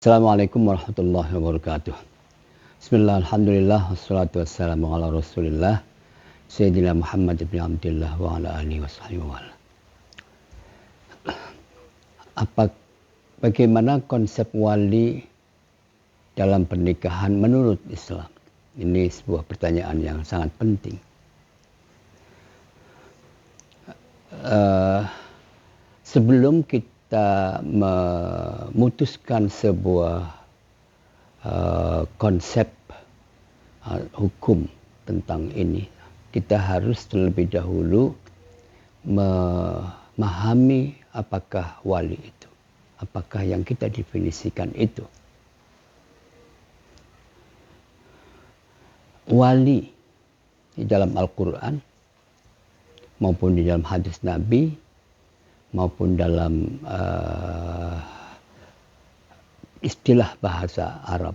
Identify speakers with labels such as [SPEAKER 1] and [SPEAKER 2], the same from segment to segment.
[SPEAKER 1] Assalamualaikum warahmatullahi wabarakatuh. Bismillah, alhamdulillah, wassalatu wassalamu ala rasulillah Sayyidina Muhammad ibn Abdillah wa ala alihi wa sahbihi wa ala. Bagaimana konsep wali dalam pernikahan menurut Islam? Ini sebuah pertanyaan yang sangat penting. Sebelum kita memutuskan sebuah konsep hukum tentang ini, kita harus terlebih dahulu memahami apakah wali itu, apakah yang kita definisikan itu. Wali di dalam Al-Quran maupun di dalam hadis Nabi maupun dalam istilah bahasa Arab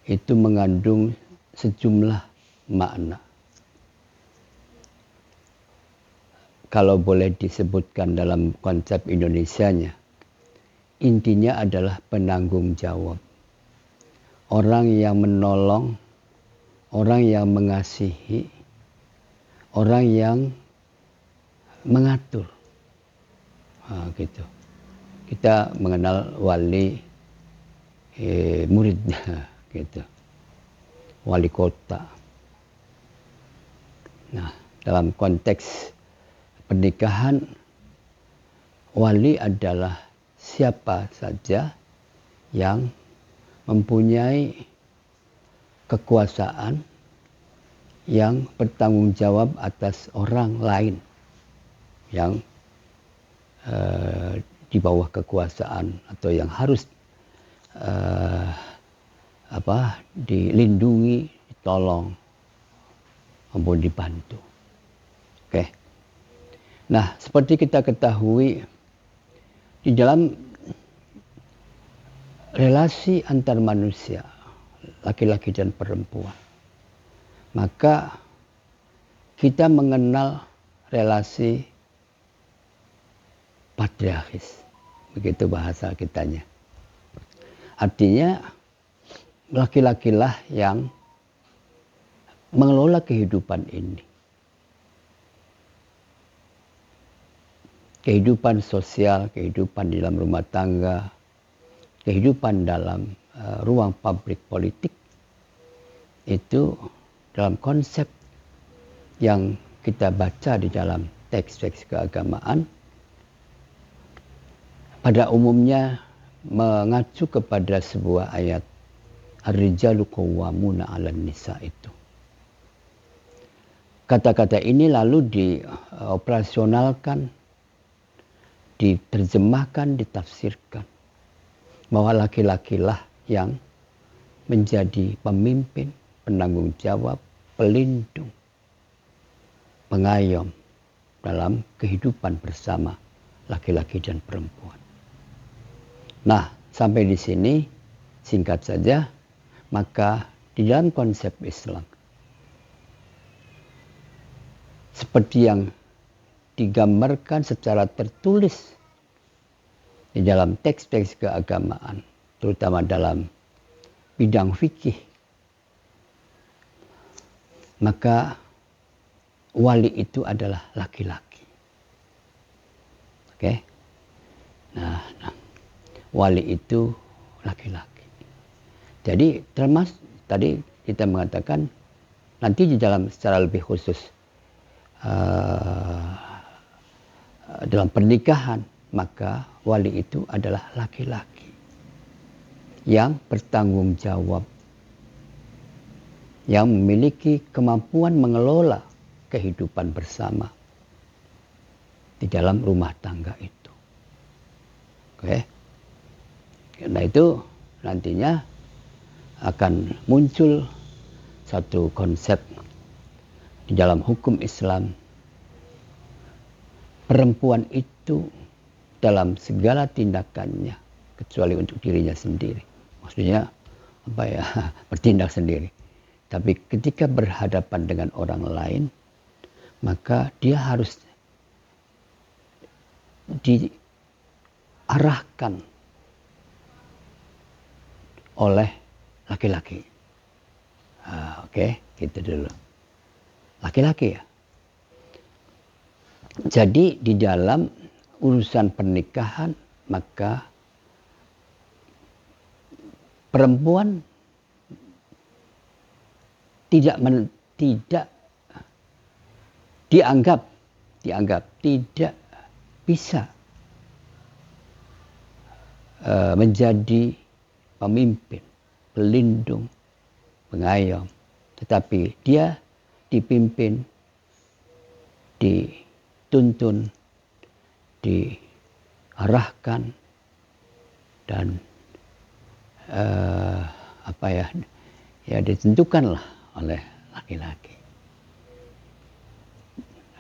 [SPEAKER 1] itu mengandung sejumlah makna. Kalau boleh disebutkan dalam konsep Indonesianya, intinya adalah penanggung jawab. Orang yang menolong, orang yang mengasihi, orang yang mengatur. Gitu. Kita mengenal wali muridnya, gitu. Wali kota. Nah, dalam konteks pernikahan, wali adalah siapa saja yang mempunyai kekuasaan yang bertanggung jawab atas orang lain yang di bawah kekuasaan atau yang harus dilindungi, ditolong maupun dibantu. Oke. Nah, seperti kita ketahui di dalam relasi antar manusia, laki-laki dan perempuan, maka kita mengenal relasi patriarkis, begitu bahasa kitanya. Artinya laki-lakilah yang mengelola kehidupan ini. Kehidupan sosial, kehidupan di dalam rumah tangga, kehidupan dalam ruang publik politik, itu dalam konsep yang kita baca di dalam teks-teks keagamaan, pada umumnya mengacu kepada sebuah ayat Ar-rijalu qawwamuna 'alan nisa itu. Kata-kata ini lalu dioperasionalkan, diterjemahkan, ditafsirkan bahwa laki-lakilah yang menjadi pemimpin, penanggung jawab, pelindung, pengayom dalam kehidupan bersama laki-laki dan perempuan. Nah, sampai di sini singkat saja, maka di dalam konsep Islam seperti yang digambarkan secara tertulis di dalam teks-teks keagamaan, terutama dalam bidang fikih, maka wali itu adalah laki-laki. Oke? Nah, wali itu laki-laki. Jadi termasuk tadi kita mengatakan nanti di dalam secara lebih khusus dalam pernikahan, maka wali itu adalah laki-laki yang bertanggung jawab, yang memiliki kemampuan mengelola kehidupan bersama di dalam rumah tangga itu. Oke. Karena itu nantinya akan muncul satu konsep di dalam hukum Islam. Perempuan itu dalam segala tindakannya, kecuali untuk dirinya sendiri. Maksudnya bertindak sendiri. Tapi ketika berhadapan dengan orang lain, maka dia harus diarahkan oleh laki-laki. Oke, gitu dulu. Laki-laki ya. Jadi di dalam urusan pernikahan maka perempuan tidak dianggap tidak bisa menjadi pemimpin, pelindung, pengayom, tetapi dia dipimpin, dituntun, diarahkan dan ditentukanlah oleh laki-laki.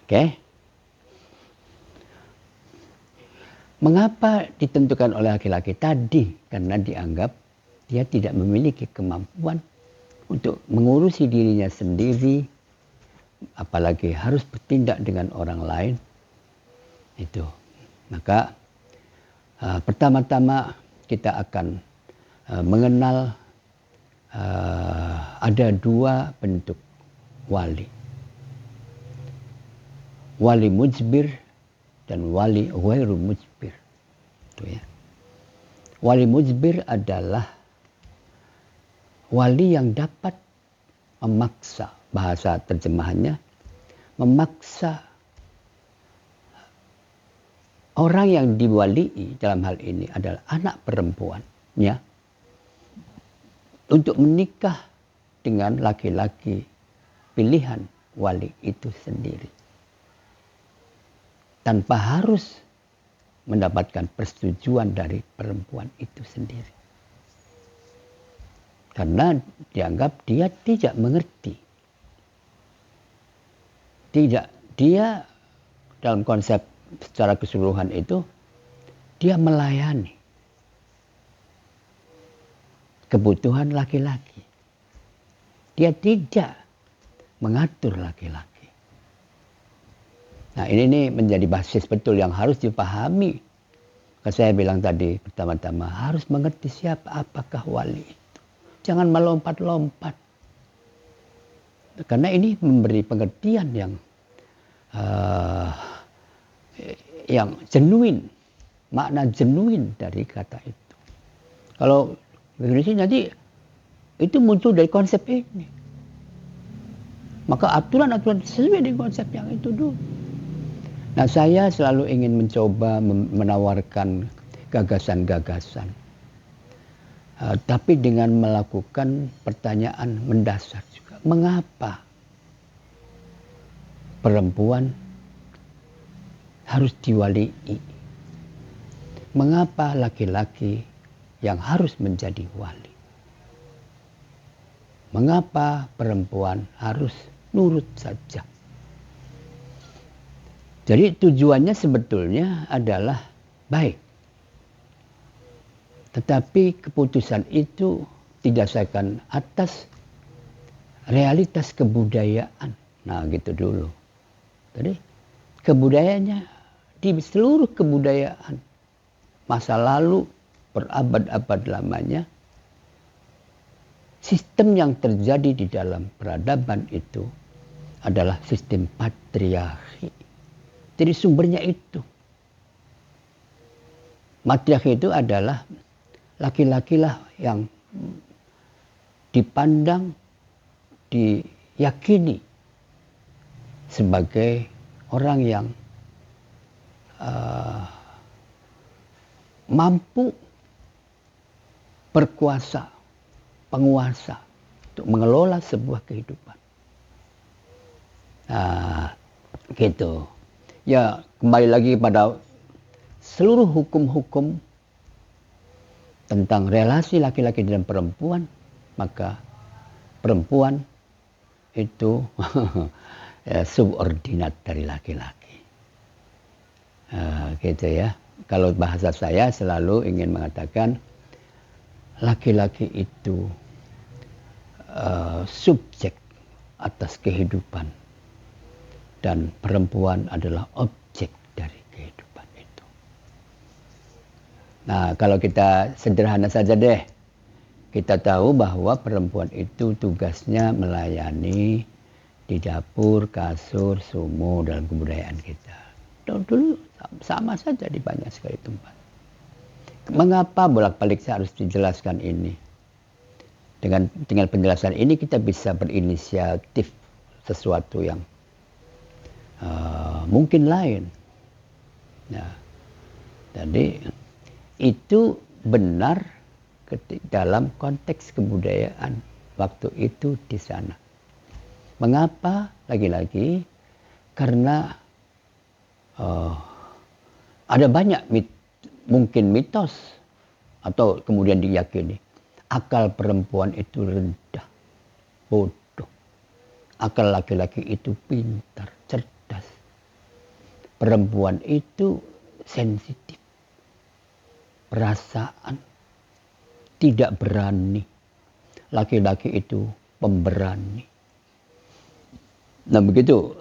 [SPEAKER 1] Oke? Mengapa ditentukan oleh laki-laki tadi? Karena dianggap dia tidak memiliki kemampuan untuk mengurusi dirinya sendiri, apalagi harus bertindak dengan orang lain. Itu. Maka pertama-tama kita akan mengenal ada dua bentuk wali. Wali mujbir dan wali ghairu mujbir. Itu ya. Wali mujbir adalah wali yang dapat memaksa, bahasa terjemahannya, memaksa orang yang diwalii dalam hal ini adalah anak perempuannya untuk menikah dengan laki-laki pilihan wali itu sendiri. Tanpa harus mendapatkan persetujuan dari perempuan itu sendiri. Karena dianggap dia tidak mengerti. Dia dalam konsep secara keseluruhan itu, dia melayani kebutuhan laki-laki. Dia tidak mengatur laki-laki. Nah ini menjadi basis betul yang harus dipahami. Kalau saya bilang tadi pertama-tama harus mengerti apakah wali itu. Jangan melompat-lompat. Karena ini memberi pengertian yang genuine, makna genuine dari kata itu. Kalau Indonesia nanti itu muncul dari konsep ini. Maka aturan-aturan sesuai dengan konsep yang itu dulu. Nah saya selalu ingin mencoba menawarkan gagasan-gagasan. Tapi dengan melakukan pertanyaan mendasar juga. Mengapa perempuan harus diwalii? Mengapa laki-laki yang harus menjadi wali? Mengapa perempuan harus nurut saja? Jadi tujuannya sebetulnya adalah baik. Tetapi keputusan itu didasarkan atas realitas kebudayaan. Nah gitu dulu. Jadi kebudayaannya di seluruh kebudayaan masa lalu berabad-abad lamanya, sistem yang terjadi di dalam peradaban itu adalah sistem patriarki. Jadi sumbernya itu. Matriarki itu adalah laki-lakilah yang dipandang, diyakini sebagai orang yang mampu berkuasa, penguasa untuk mengelola sebuah kehidupan. Gitu. Ya kembali lagi pada seluruh hukum-hukum tentang relasi laki-laki dan perempuan, maka perempuan itu subordinat dari laki-laki. Gitu ya. Kalau bahasa saya selalu ingin mengatakan laki-laki itu subjek atas kehidupan dan perempuan adalah objek dari kehidupan itu. Nah, kalau kita sederhana saja deh, Kita tahu bahwa perempuan itu tugasnya melayani di dapur, kasur, sumur dalam kebudayaan kita. Dulu sama saja di banyak sekali tempat. Mengapa bolak-balik saya harus dijelaskan ini? Dengan penjelasan ini kita bisa berinisiatif sesuatu yang mungkin lain. Nah, jadi itu benar dalam konteks kebudayaan waktu itu di sana. Mengapa? Lagi-lagi karena ada banyak mungkin mitos atau kemudian diyakini akal perempuan itu rendah, bodoh. Akal laki-laki itu pintar, cerdas. Perempuan itu sensitif, perasaan, tidak berani. Laki-laki itu pemberani. Nah begitu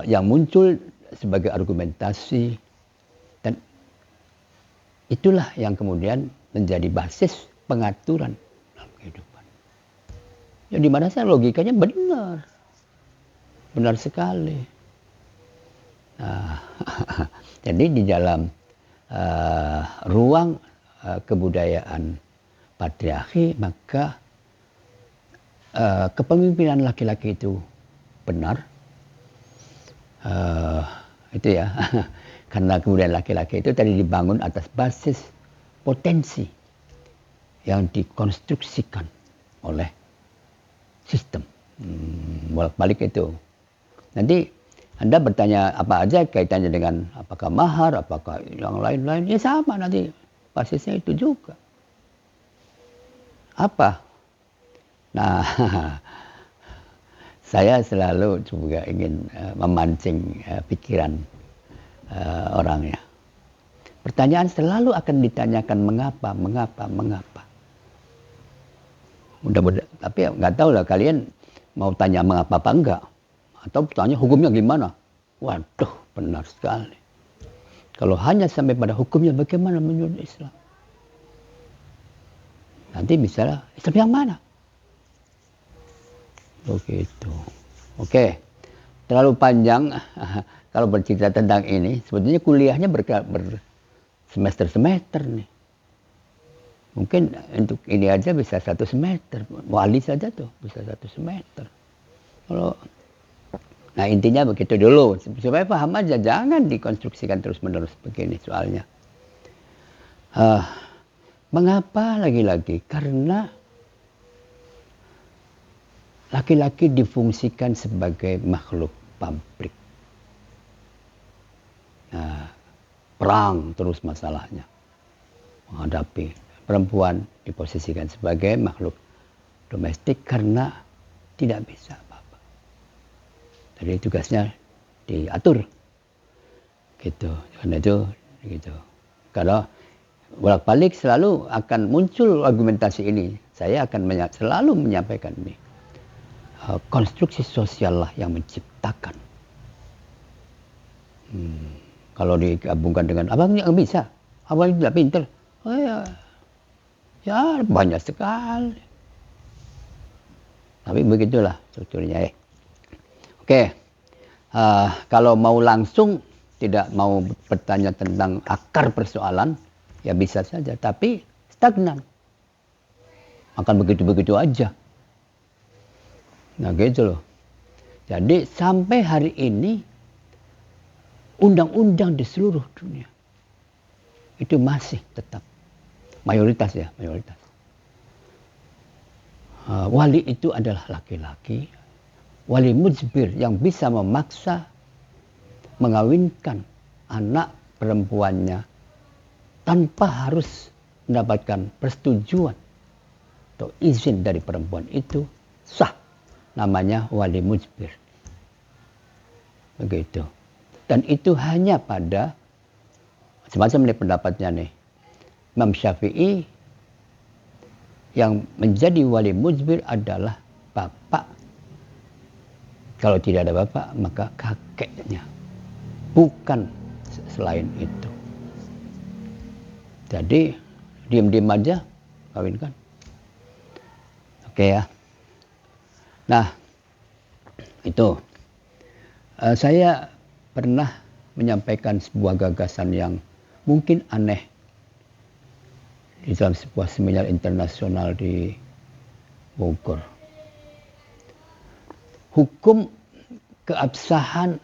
[SPEAKER 1] yang muncul sebagai argumentasi, dan itulah yang kemudian menjadi basis pengaturan dalam kehidupan. Ya di mana saya logikanya benar. Benar sekali. Nah, jadi di dalam ruang kebudayaan patriarki, maka kepemimpinan laki-laki itu benar. Itu ya, karena kemudian laki-laki itu tadi dibangun atas basis potensi yang dikonstruksikan oleh sistem. Bolak-balik itu. Nanti Anda bertanya apa aja kaitannya dengan apakah mahar, apakah yang lain-lain, ya sama nanti basisnya itu juga. Apa? Nah, saya selalu juga ingin memancing pikiran orang ya. Pertanyaan selalu akan ditanyakan mengapa. Mudah-mudahan, tapi nggak tahu lah kalian mau tanya mengapa apa enggak, atau tanya hukumnya gimana. Waduh, benar sekali. Kalau hanya sampai pada hukumnya bagaimana menurut Islam, nanti misalnya Islam yang mana? Begitu. Oke, terlalu panjang kalau bercerita tentang ini. Sebetulnya kuliahnya semester-semester nih. Mungkin untuk ini aja bisa 1 semester. Wali saja tuh bisa 1 semester. Nah intinya begitu dulu. Supaya paham aja, jangan dikonstruksikan terus-menerus begini soalnya. Mengapa lagi-lagi? Karena laki-laki difungsikan sebagai makhluk pabrik. Nah, perang terus masalahnya menghadapi. Perempuan diposisikan sebagai makhluk domestik karena tidak bisa apa-apa. Jadi tugasnya diatur. Gitu. Karena itu gitu. Kalau bolak-balik selalu akan muncul argumentasi ini. Saya akan selalu menyampaikan ini. Konstruksi sosial lah yang menciptakan. Kalau digabungkan dengan abangnya nggak bisa, abang tidak pinter, oh ya banyak sekali. Tapi begitulah strukturnya. Oke, kalau mau langsung tidak mau bertanya tentang akar persoalan, ya bisa saja. Tapi stagnan, akan begitu-begitu aja. Nah gitu loh. Jadi sampai hari ini undang-undang di seluruh dunia itu masih tetap mayoritas. Wali itu adalah laki-laki. Wali mujbir yang bisa memaksa mengawinkan anak perempuannya tanpa harus mendapatkan persetujuan atau izin dari perempuan itu sah. Namanya wali mujbir. Begitu. Dan itu hanya pada, semacam ini pendapatnya nih, Imam Syafi'i, yang menjadi wali mujbir adalah bapak. Kalau tidak ada bapak, maka kakeknya. Bukan selain itu. Jadi, diam-diam aja kawinkan. Oke ya. Nah, itu saya pernah menyampaikan sebuah gagasan yang mungkin aneh di dalam sebuah seminar internasional di Bogor. Hukum keabsahan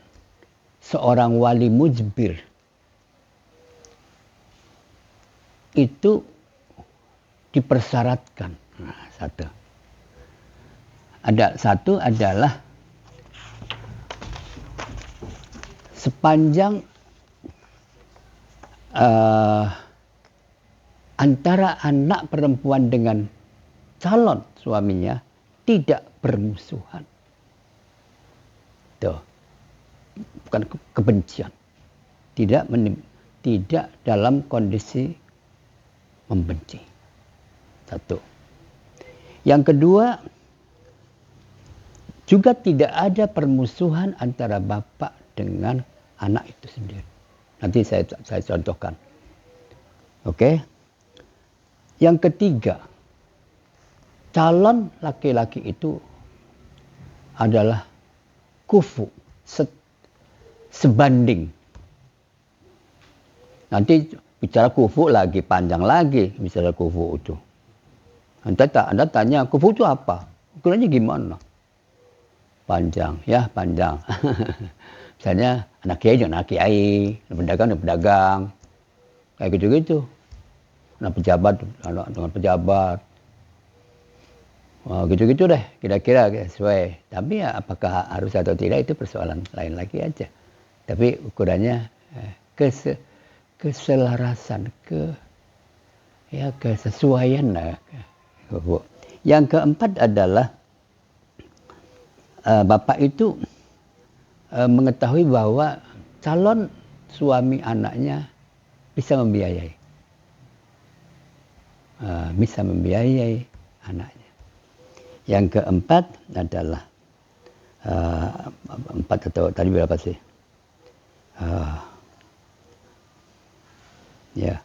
[SPEAKER 1] seorang wali mujbir itu dipersyaratkan. Nah, satu adalah sepanjang antara anak perempuan dengan calon suaminya tidak bermusuhan. Tuh, bukan kebencian. Tidak dalam kondisi membenci. Satu. Yang kedua, juga tidak ada permusuhan antara bapak dengan anak itu sendiri. Nanti saya contohkan. Oke. Yang ketiga, calon laki-laki itu adalah kufu, sebanding. Nanti bicara kufu lagi, panjang lagi bicara kufu itu. Anda tanya, kufu itu apa? Ukurannya gimana? Panjang, ya panjang. Misalnya anak kiai dengan anak kiai, pedagang dengan pedagang. Kayak gitu-gitu. Anak pejabat dengan pejabat. Gitu-gitu deh, kira-kira sesuai. Tapi ya apakah harus atau tidak itu persoalan lain lagi aja. Tapi ukurannya keselarasan, kesesuaian lah. Yang keempat adalah bapak itu mengetahui bahwa calon suami anaknya bisa membiayai. Bisa membiayai anaknya. Yang keempat adalah empat atau tadi berapa sih? Ya.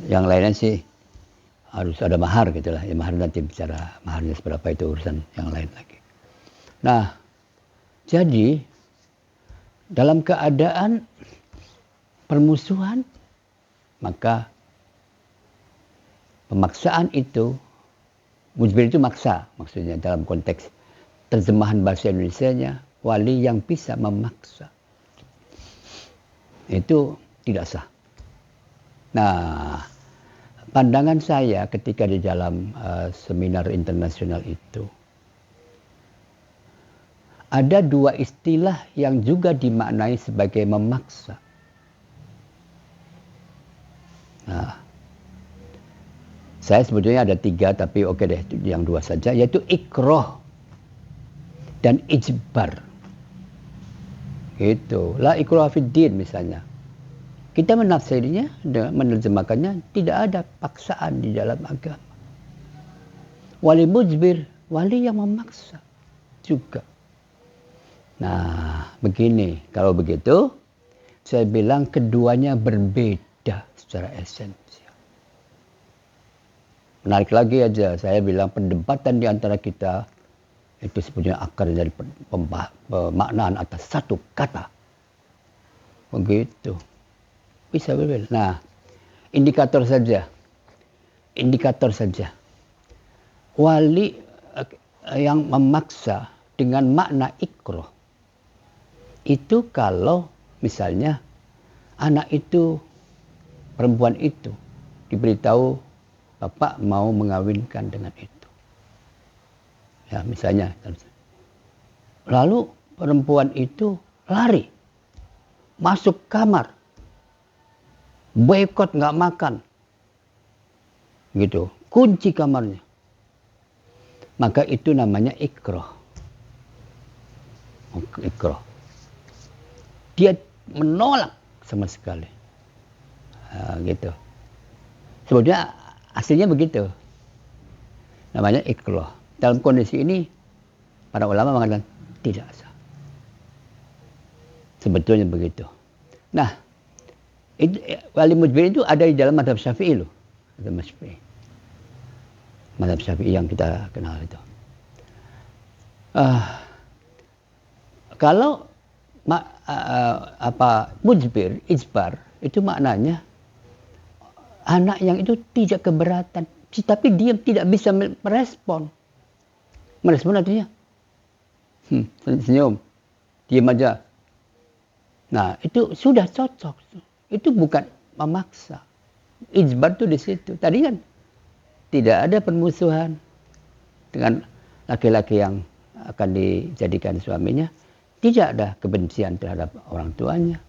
[SPEAKER 1] Yang lainnya sih harus ada mahar gitu lah. Ya, mahar nanti bicara maharnya seberapa itu urusan yang lain lagi. Nah, jadi dalam keadaan permusuhan, maka pemaksaan itu, mujbir itu maksa, maksudnya dalam konteks terjemahan bahasa Indonesianya, wali yang bisa memaksa. Itu tidak sah. Nah, pandangan saya ketika di dalam seminar internasional itu, ada dua istilah yang juga dimaknai sebagai memaksa. Nah, saya sebetulnya ada tiga, tapi oke deh, yang dua saja, yaitu ikroh dan ijbar. Gitu. La ikroh fiddin misalnya. Kita menafsirnya, menerjemahkannya, tidak ada paksaan di dalam agama. Wali mujbir, wali yang memaksa juga. Nah, begini, kalau begitu, saya bilang keduanya berbeda secara esensial. Menarik lagi aja, saya bilang perdebatan di antara kita itu sebetulnya akar dari pemaknaan atas satu kata. Begitu. Bisa berbeda. Nah, indikator saja. Wali yang memaksa dengan makna ikroh. Itu kalau misalnya anak itu, perempuan itu diberitahu bapak mau mengawinkan dengan itu. Ya misalnya. Lalu perempuan itu lari. Masuk kamar. Boykot nggak makan. Gitu. Kunci kamarnya. Maka itu namanya ikroh. Ikroh. Dia menolak sama sekali. Gitu. Sebetulnya aslinya begitu. Namanya ikroh. Dalam kondisi ini, para ulama mengatakan tidak sah. Sebetulnya begitu. Nah, itu, wali mujbir itu ada di dalam mazhab Syafi'i loh. Mazhab Syafi'i. mazhab Syafi'i yang kita kenal itu. Uh, kalau mujbir, ijbar, itu maknanya anak yang itu tidak keberatan, tapi dia tidak bisa merespon. Merespon artinya senyum, diam aja. Nah, itu sudah cocok. Itu bukan memaksa. Ijbar itu di situ. Tadi kan tidak ada permusuhan dengan laki-laki yang akan dijadikan suaminya. Tidak ada kebencian terhadap orang tuanya.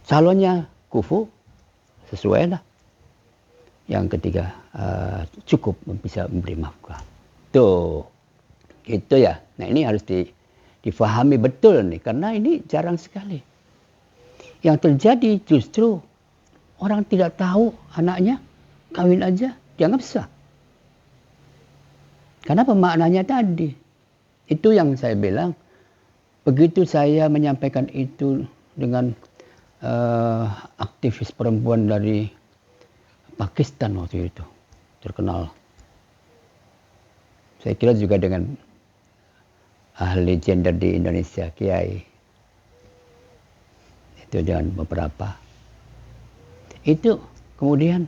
[SPEAKER 1] Calonnya kufu, sesuai lah. Yang ketiga, cukup bisa memberi nafkah. Tuh, itu ya. Nah, ini harus difahami betul nih, karena ini jarang sekali. Yang terjadi justru orang tidak tahu anaknya kawin aja dianggap sah. Karena pemaknanya tadi. Itu yang saya bilang, begitu saya menyampaikan itu dengan aktivis perempuan dari Pakistan waktu itu, terkenal. Saya kira juga dengan ahli gender di Indonesia, Kiai. Itu dengan beberapa. Itu kemudian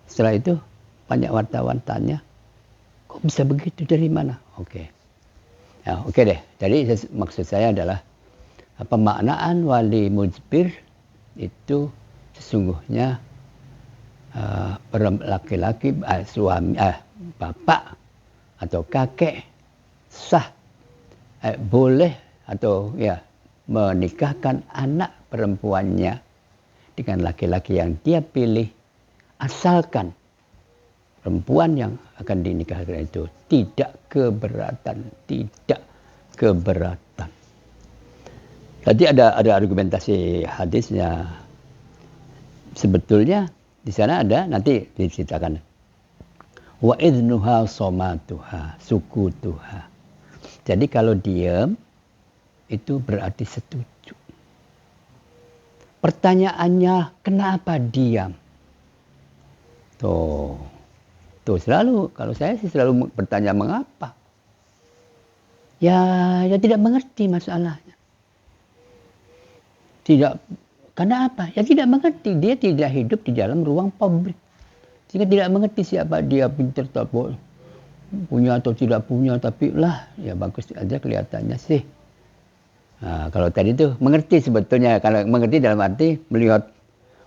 [SPEAKER 1] setelah itu banyak wartawan tanya, kok bisa begitu, dari mana? Oke. Ya, oke deh. Jadi maksud saya adalah pemaknaan wali mujbir itu sesungguhnya laki-laki, suami, bapak atau kakek sah boleh atau ya menikahkan anak perempuannya dengan laki-laki yang dia pilih, asalkan perempuan yang akan dinikahkan itu tidak keberatan. Tadi ada argumentasi hadisnya. Sebetulnya di sana ada, nanti diceritakan. Wa idnuha somatuha, sukutuha. Jadi kalau diam itu berarti setuju. Pertanyaannya, kenapa diam? Tuh selalu, kalau saya sih selalu bertanya mengapa. Ya tidak mengerti masalahnya. Karena apa? Ya tidak mengerti. Dia tidak hidup di dalam ruang publik. Sehingga tidak mengerti siapa dia, pintar atau punya atau tidak punya. Tapi lah, ya bagus aja kelihatannya sih. Nah, kalau tadi itu mengerti sebetulnya. Kalau mengerti dalam arti melihat,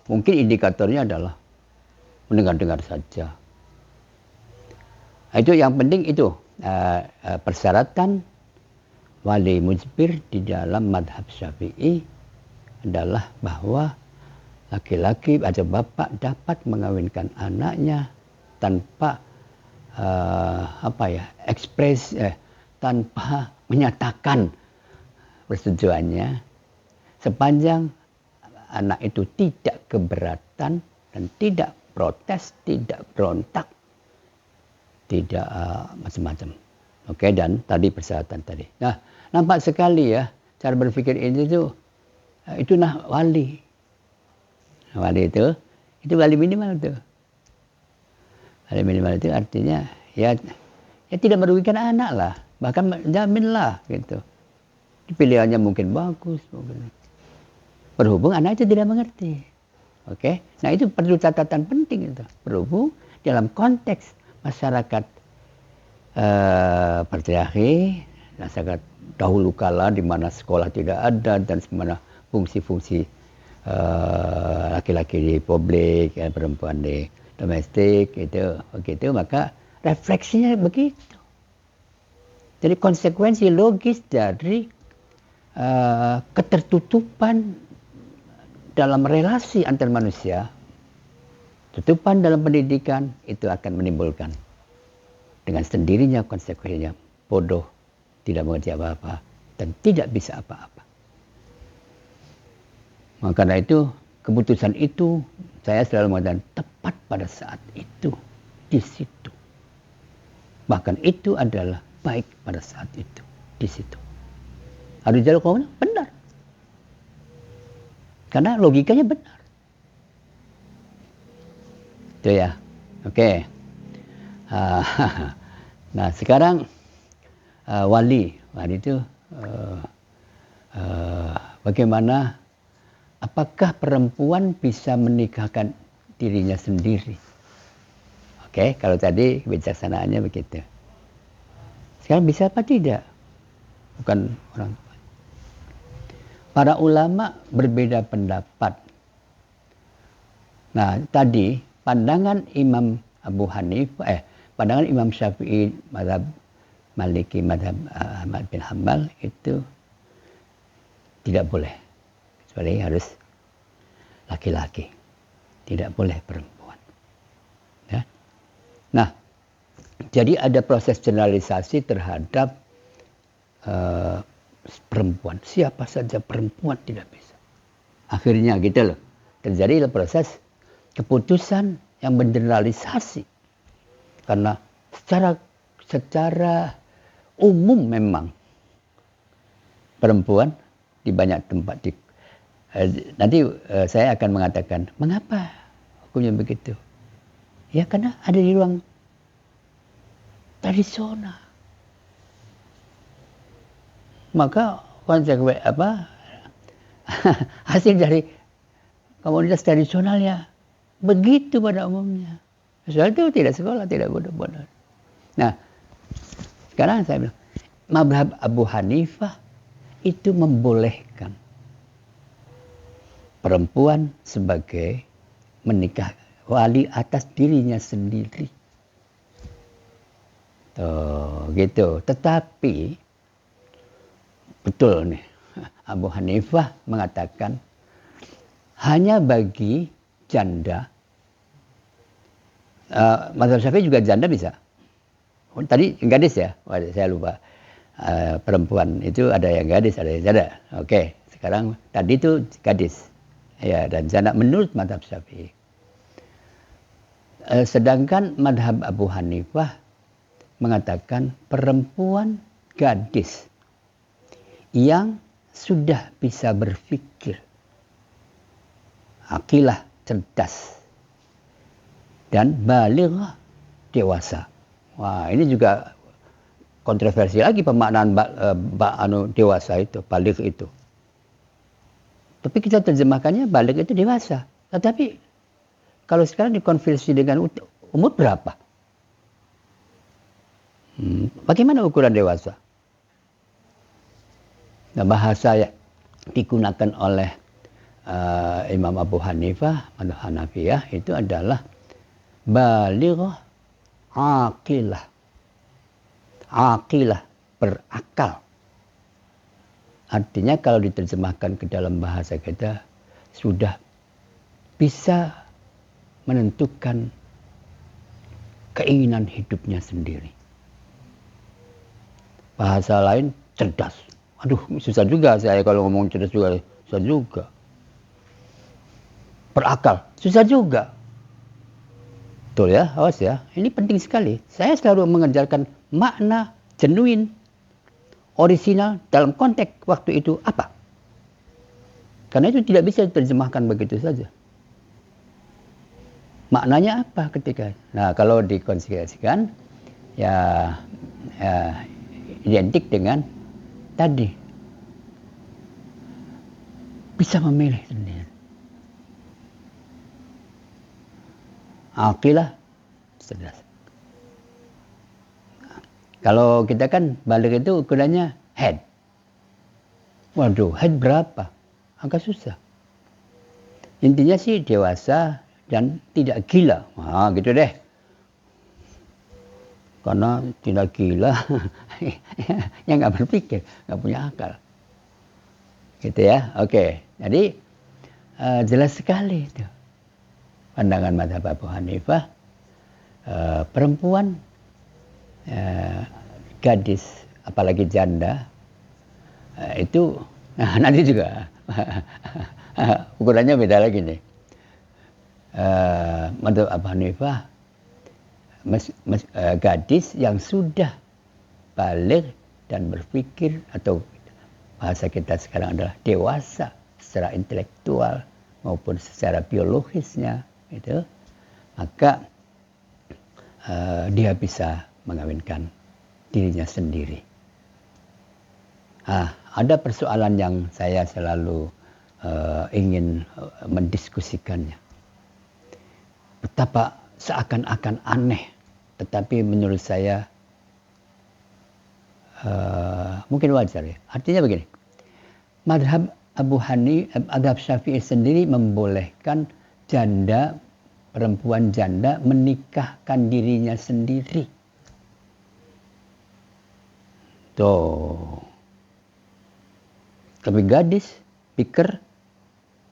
[SPEAKER 1] mungkin indikatornya adalah mendengar-dengar saja. Itu yang penting itu persyaratan wali mujbir di dalam madhab Syafi'i adalah bahwa laki-laki atau bapak dapat mengawinkan anaknya tanpa tanpa menyatakan persetujuannya, sepanjang anak itu tidak keberatan dan tidak protes, tidak berontak, tidak macam-macam. Oke, dan tadi persyaratan tadi. Nah, nampak sekali ya cara berpikir ini tuh itu wali. Wali itu wali minimal tuh. Wali minimal itu artinya ya tidak merugikan anak lah, bahkan menjamin lah gitu. Pilihannya mungkin bagus, mungkin. Berhubung anak itu tidak mengerti. Oke, nah itu perlu catatan penting itu. Berhubung dalam konteks masyarakat patriarki, masyarakat dahulu kala di mana sekolah tidak ada dan semana fungsi-fungsi laki-laki di publik, perempuan di domestik, itu begitu, maka refleksinya begitu. Jadi konsekuensi logis dari ketertutupan dalam relasi antar manusia, tutupan dalam pendidikan itu akan menimbulkan dengan sendirinya konsekuensinya bodoh, tidak mengerti apa-apa, dan tidak bisa apa-apa. Maka karena itu, keputusan itu saya selalu mengatakan tepat pada saat itu, di situ. Bahkan itu adalah baik pada saat itu, di situ. Harus jalur kawan benar. Karena logikanya benar. Itu ya. Oke. Ah, nah sekarang wali itu bagaimana, apakah perempuan bisa menikahkan dirinya sendiri? Oke, kalau tadi kebijaksanaannya begitu. Sekarang bisa apa tidak? Bukan orang tua. Para ulama berbeda pendapat. Nah, tadi pandangan Imam Abu Hanifah, pandangan Imam Syafi'i, mazhab Maliki, mazhab Ahmad bin Hambal itu tidak boleh, kecuali harus laki-laki, tidak boleh perempuan. Ya. Nah, jadi ada proses generalisasi terhadap perempuan. Siapa saja perempuan tidak bisa. Akhirnya gitu loh, terjadi proses keputusan yang mengeneralisasi. Karena secara umum memang perempuan di banyak tempat nanti saya akan mengatakan mengapa hukumnya begitu. Ya karena ada di ruang tradisional. Maka hasil dari komunitas tradisionalnya begitu pada umumnya. Soal itu tidak sekolah, tidak bodoh-bodoh. Nah, sekarang saya bilang, mazhab Abu Hanifah itu membolehkan perempuan sebagai menikah wali atas dirinya sendiri. Tuh, gitu. Tetapi betul nih, Abu Hanifah mengatakan hanya bagi janda. Mazhab Syafi'i juga janda bisa. Tadi gadis ya, saya lupa. Perempuan itu ada yang gadis, ada yang janda. Oke, sekarang tadi itu gadis. Ya, dan janda menurut mazhab Syafi'i. Sedangkan mazhab Abu Hanifah mengatakan perempuan gadis yang sudah bisa berpikir, aqilah, cerdas, dan baligh, dewasa. Wah, ini juga kontroversi lagi pemaknaan dewasa itu, baligh itu. Tapi kita terjemahkannya baligh itu dewasa. Tetapi kalau sekarang dikonversi dengan umur berapa? Bagaimana ukuran dewasa? Nah, bahasa yang digunakan oleh Imam Abu Hanifah, mazhab Hanafiyah itu adalah baligh aqilah. Aqilah, berakal. Artinya kalau diterjemahkan ke dalam bahasa kita, sudah bisa menentukan keinginan hidupnya sendiri. Bahasa lain, cerdas. Aduh, susah juga saya kalau ngomong cerdas juga, susah juga. Berakal, susah juga. Betul ya, awas ya. Ini penting sekali. Saya selalu mengajarkan makna genuine, orisinal dalam konteks waktu itu apa. Karena itu tidak bisa diterjemahkan begitu saja. Maknanya apa ketika? Nah, kalau dikonsiderasikan, ya identik dengan tadi. Bisa memilih sendiri. Aqilah, cerdas. Kalau kita kan baligh itu ukurannya head. Waduh, head berapa? Agak susah. Intinya sih dewasa dan tidak gila. Nah, gitu deh. Karena tidak gila, ya nggak berpikir, nggak punya akal. Gitu ya, oke. Jadi jelas sekali itu. Pandangan mazhab Abu Hanifah, perempuan, gadis, apalagi janda, itu nanti juga ukurannya beda lagi nih. Mazhab Abu Hanifah, gadis yang sudah baligh dan berpikir, atau bahasa kita sekarang adalah dewasa secara intelektual maupun secara biologisnya, itu maka dia bisa mengawinkan dirinya sendiri. Ada persoalan yang saya selalu ingin mendiskusikannya. Betapa seakan-akan aneh, tetapi menurut saya mungkin wajar ya. Artinya begini, madhab madhab Syafi'i sendiri membolehkan perempuan janda menikahkan dirinya sendiri. Tuh. Tapi gadis, pikir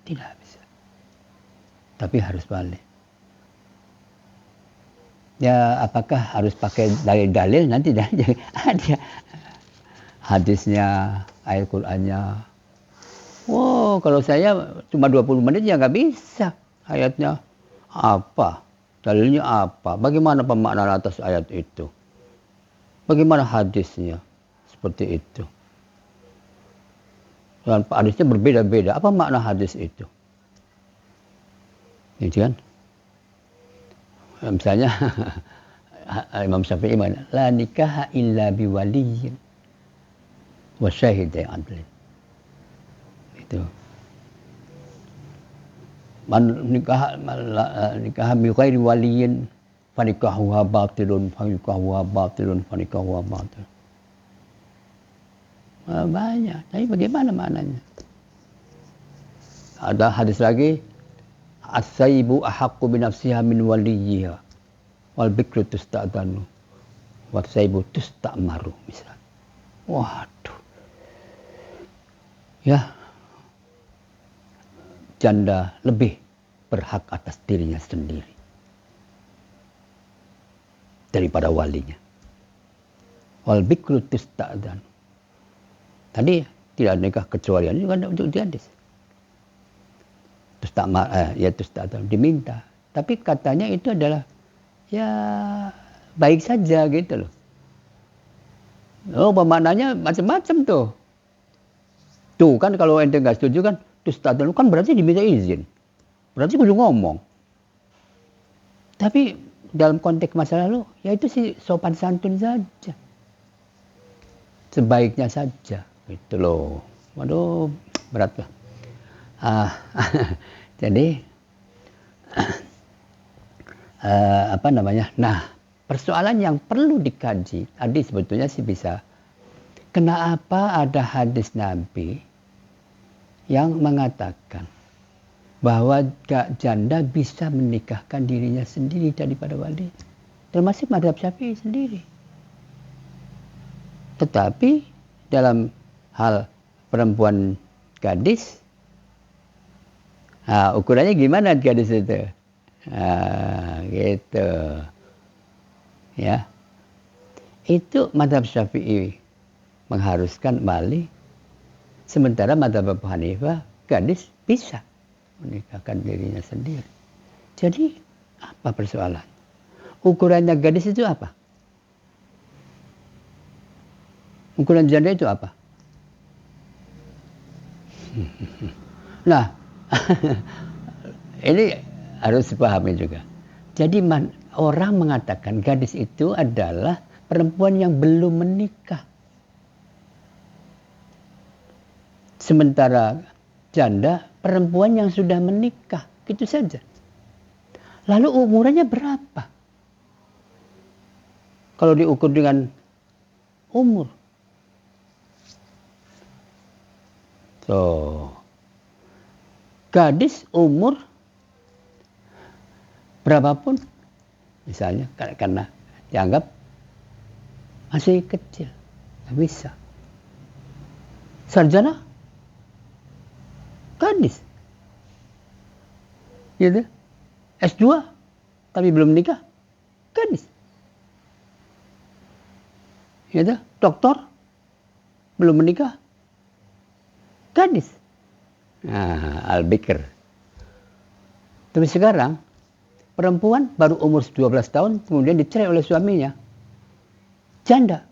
[SPEAKER 1] tidak bisa. Tapi harus balik. Ya, apakah harus pakai dalil-dalil nanti ada hadisnya, ayat Qur'annya. Wow, kalau saya cuma 20 menit ya nggak bisa. Ayatnya apa? Dalilnya apa? Bagaimana pemaknaan atas ayat itu? Bagaimana hadisnya? Seperti itu. Dan hadisnya berbeda-beda. Apa makna hadis itu? Gitu kan? Misalnya Imam Syafi'i mana? La nikaha illa biwaliyin wa syahidai adlin. Itu. Man nikah bi ghairi waliyin fanikahuha batilun fanikahuha batil. Banyak, tapi bagaimana maknanya? Ada hadis lagi, as-sayyibu ahaqqu bi nafsiha min waliyyiha wal bikru tusta'danu wa sayyibu tusta'maru misalnya. Waduh. Ya. Janda lebih berhak atas dirinya sendiri daripada walinya. Wal bikru tusta'danu. Tadi tidak nikah kecualian juga untuk gadis. Terus tak diminta. Tapi katanya itu adalah ya baik saja gitu loh. Oh, pemaknanya macam-macam tuh. Tuh kan kalau ente nggak setuju kan, terus tak kan berarti diminta izin. Berarti kudu ngomong. Tapi dalam konteks masa lalu, ya itu sih sopan santun saja. Sebaiknya saja. Gitu loh. Waduh, berat lah. Jadi apa namanya? Nah, persoalan yang perlu dikaji tadi sebetulnya sih bisa. Kenapa ada hadis Nabi yang mengatakan bahwa janda bisa menikahkan dirinya sendiri daripada wali, termasuk mazhab Syafi'i sendiri. Tetapi dalam hal perempuan gadis, ukurannya gimana gadis itu? Gitu. Ya. Itu mazhab Syafi'i mengharuskan wali, sementara mazhab Abu Hanifah gadis bisa menikahkan dirinya sendiri. Jadi apa persoalan? Ukurannya gadis itu apa? Ukuran janda itu apa? Nah, ini harus dipahami juga. Jadi orang mengatakan gadis itu adalah perempuan yang belum menikah. Sementara janda perempuan yang sudah menikah. Gitu saja. Lalu umurannya berapa? Kalau diukur dengan umur. So, gadis umur berapapun, misalnya karena dianggap masih kecil, nggak bisa. Sarjana, gadis, gitu. S2, tapi belum nikah, gadis. Gitu. Doktor, belum menikah, gadis. Al-Bikr. Tapi sekarang perempuan baru umur 12 tahun kemudian dicerai oleh suaminya. Janda.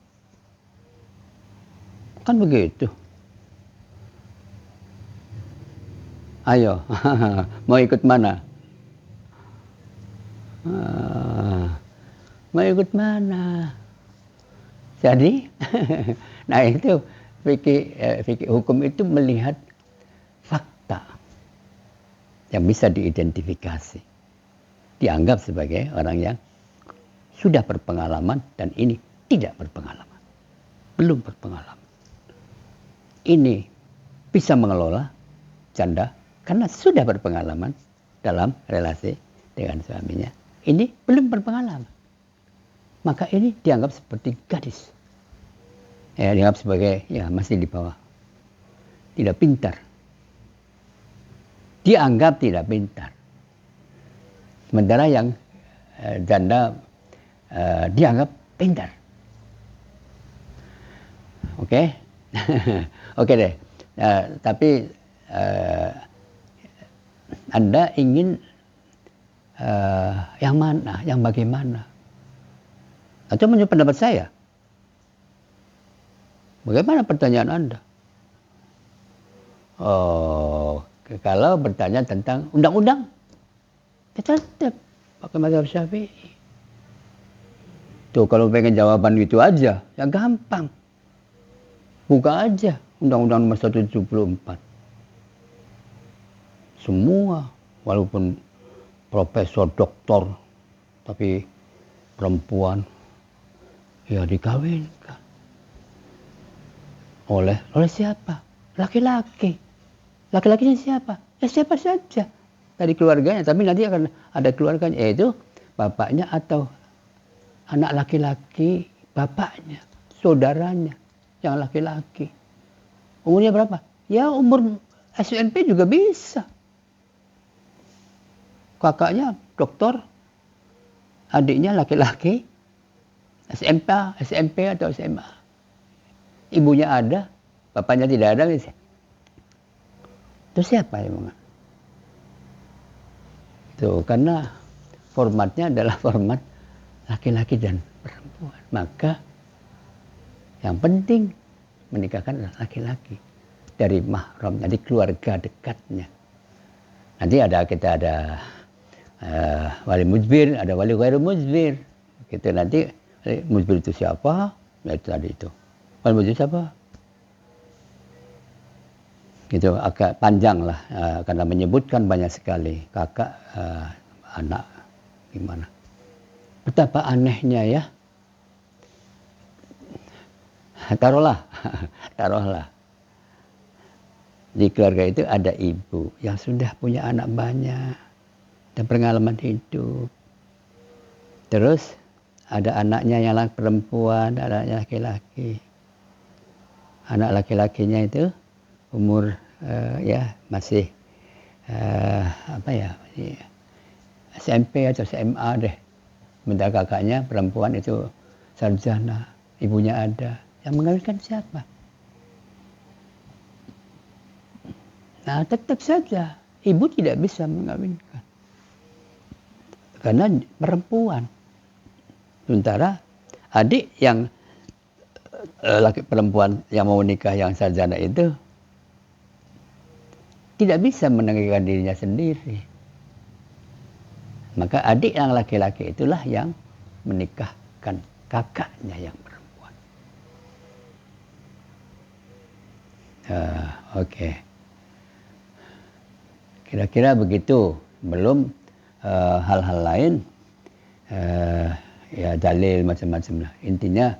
[SPEAKER 1] Kan begitu. Ayo, mau ikut mana? Mau ikut mana? Jadi, nah itu fikih hukum itu melihat fakta yang bisa diidentifikasi. Dianggap sebagai orang yang sudah berpengalaman dan ini tidak berpengalaman. Belum berpengalaman. Ini bisa mengelola janda karena sudah berpengalaman dalam relasi dengan suaminya. Ini belum berpengalaman. Maka ini dianggap seperti gadis. Ya, dianggap sebagai ya masih di bawah. Tidak pintar. Dianggap tidak pintar. Sementara yang janda dianggap pintar. Oke? Oke deh. Tapi Anda ingin yang mana, yang bagaimana? Atau menurut pendapat saya? Bagaimana pertanyaan Anda? Oh, kalau bertanya tentang undang-undang, tetap pakai mazhab Syafi'i. Tuh kalau pengen jawaban gitu aja, ya gampang. Buka aja Undang-Undang Nomor 174. Semua, walaupun profesor, doktor, tapi perempuan, ya dikawinkan. Oleh siapa? Laki-laki. Laki-lakinya siapa? Ya siapa saja dari keluarganya. Tapi nanti akan ada keluarganya, yaitu bapaknya atau anak laki-laki bapaknya, saudaranya yang laki-laki. Umurnya berapa? Ya umur SMP juga bisa. Kakaknya dokter, adiknya laki-laki, SMP atau SMA. Ibunya ada, bapaknya tidak ada, bisa. Itu siapa emang? Tuh, karena formatnya adalah format laki-laki dan perempuan. Maka yang penting menikahkan adalah laki-laki dari mahram, dari keluarga dekatnya. Nanti kita ada wali mujbir, ada wali ghairu mujbir. Gitu nanti mujbir itu siapa? Ya itu tadi itu. Wali mujbir siapa? Gitu agak panjang lah karena menyebutkan banyak sekali kakak, anak, gimana. Betapa anehnya ya. Taruhlah di keluarga itu ada ibu yang sudah punya anak banyak dan pengalaman hidup. Terus ada anaknya yang perempuan, anaknya laki-laki. Anak laki-lakinya itu umur ya masih SMP atau SMA deh. Sementara kakaknya perempuan itu sarjana, ibunya ada. Yang mengawinkan siapa? Nah tetap saja ibu tidak bisa mengawinkan. Karena perempuan. Sementara adik yang laki perempuan yang mau nikah yang sarjana itu tidak bisa menentukan dirinya sendiri. Maka adik yang laki-laki itulah yang menikahkan kakaknya yang perempuan. Oke. Kira-kira begitu. Belum hal-hal lain. Ya dalil macam-macam lah. Intinya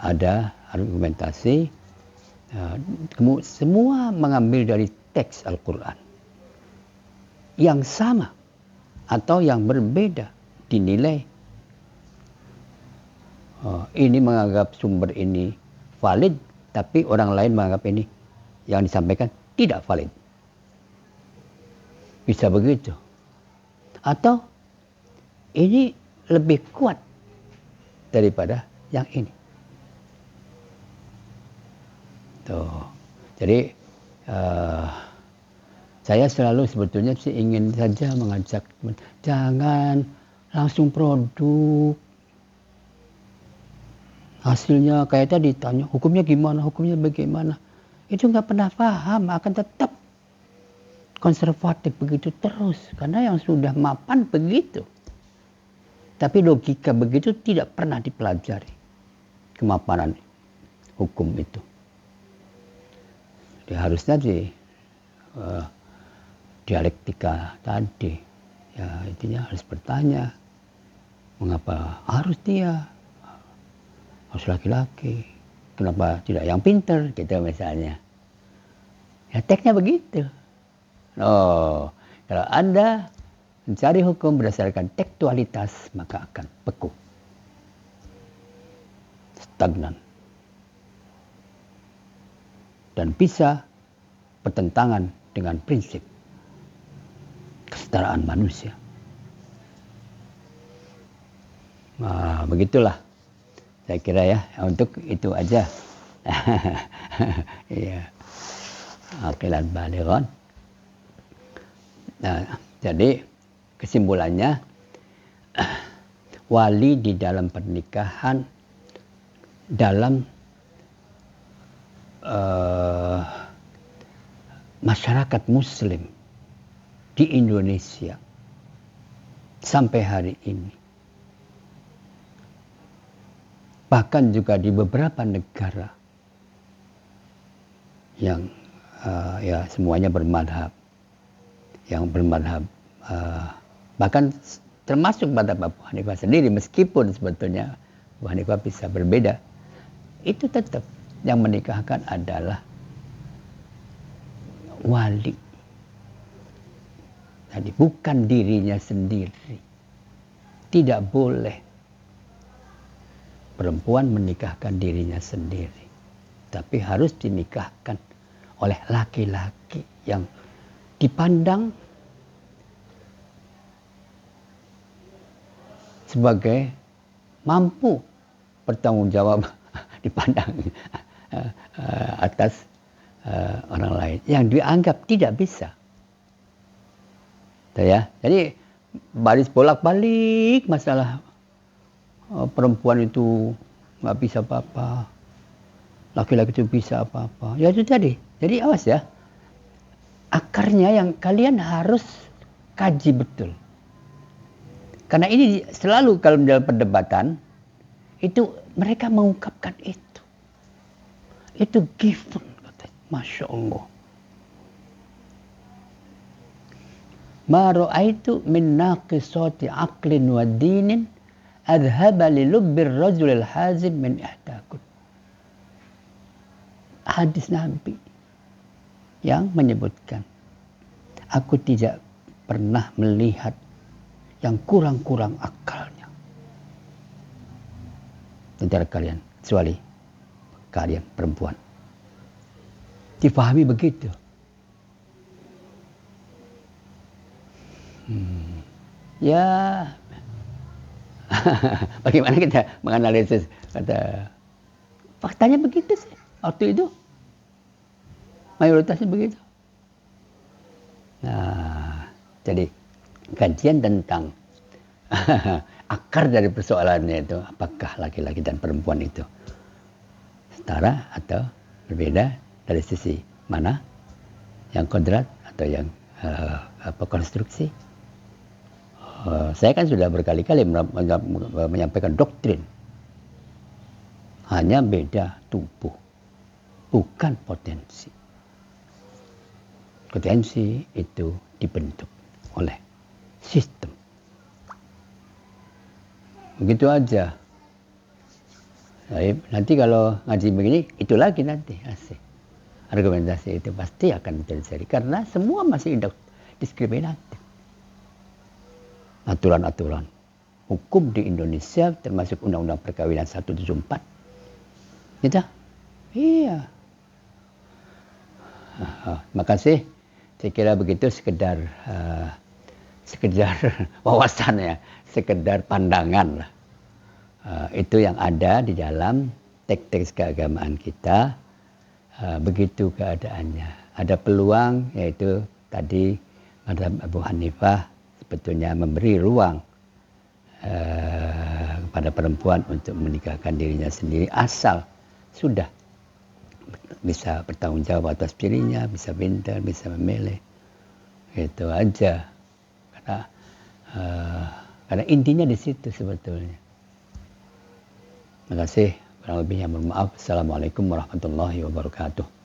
[SPEAKER 1] ada argumentasi. Semua mengambil dari teks Al-Quran. Yang sama atau yang berbeda dinilai. Ini menganggap sumber ini valid, tapi orang lain menganggap ini yang disampaikan tidak valid. Bisa begitu. Atau ini lebih kuat daripada yang ini. Tuh. Jadi saya selalu sebetulnya sih ingin saja mengajak jangan langsung produk. Hasilnya kayak tadi tanya hukumnya gimana, hukumnya bagaimana. Itu nggak pernah paham, akan tetap konservatif begitu terus. Karena yang sudah mapan begitu. Tapi logika begitu tidak pernah dipelajari, kemapanan hukum itu. Jadi harusnya dialektika tadi, ya intinya harus bertanya, mengapa harus dia, harus laki-laki, kenapa tidak yang pinter gitu misalnya. Ya teksnya begitu. Oh, kalau Anda mencari hukum berdasarkan tekstualitas, maka akan beku, stagnan, dan bisa bertentangan dengan prinsip kesetaraan manusia. Nah, begitulah saya kira ya, untuk itu aja. Iya. Aqilan balighan. Nah, jadi kesimpulannya, wali di dalam pernikahan dalam masyarakat Muslim di Indonesia sampai hari ini, bahkan juga di beberapa negara yang ya semuanya bermadhab, bahkan termasuk pada Abu Hanifah sendiri, meskipun sebetulnya Abu Hanifah bisa berbeda, itu tetap yang menikahkan adalah wali. Jadi bukan dirinya sendiri. Tidak boleh perempuan menikahkan dirinya sendiri, tapi harus dinikahkan oleh laki-laki yang dipandang sebagai mampu bertanggung jawab, dipandang atas orang lain yang dianggap tidak bisa. Ya, jadi baris bolak-balik masalah perempuan itu nggak bisa apa-apa, laki-laki itu bisa apa-apa. Ya itu tadi. Jadi awas ya, akarnya yang kalian harus kaji betul. Karena ini selalu kalau dalam perdebatan itu mereka mengungkapkan itu. Itu given, katanya. Masya Allah. Ma ra'aitu min naqisati aqlin wa dinin adhaba li lubbir rajulil hazim min ihtakun. Hadis Nabi yang menyebutkan, aku tidak pernah melihat yang kurang-kurang akalnya antara kalian, kecuali kalian perempuan. Dipahami begitu. Ya, bagaimana kita menganalisis, kata faktanya begitu sih waktu itu, mayoritasnya begitu. Nah, jadi kajian tentang akar dari persoalannya itu, apakah laki-laki dan perempuan itu setara atau berbeda dari sisi mana, yang kodrat atau yang konstruksi. Saya kan sudah berkali-kali menyampaikan doktrin, hanya beda tubuh, bukan potensi. Potensi itu dibentuk oleh sistem. Begitu aja. Nanti kalau ngaji begini, itu lagi nanti asik. Argumentasi itu pasti akan terjadi karena semua masih diskriminatif. Aturan-aturan hukum di Indonesia termasuk Undang-Undang Perkawinan 174. Gitu? Iya. Makasih. Saya kira begitu, sekedar wawasan ya, sekedar pandangan lah. Itu yang ada di dalam teks-teks keagamaan kita. Begitu keadaannya. Ada peluang, yaitu tadi mazhab Abu Hanifah sebetulnya memberi ruang kepada perempuan untuk menikahkan dirinya sendiri, asal sudah bisa bertanggung jawab atas dirinya, bisa pintar, bisa memilih. Itu aja. Karena Karena intinya di situ sebetulnya. Terima kasih. Kurang lebihnya mohon maaf. Assalamualaikum warahmatullahi wabarakatuh.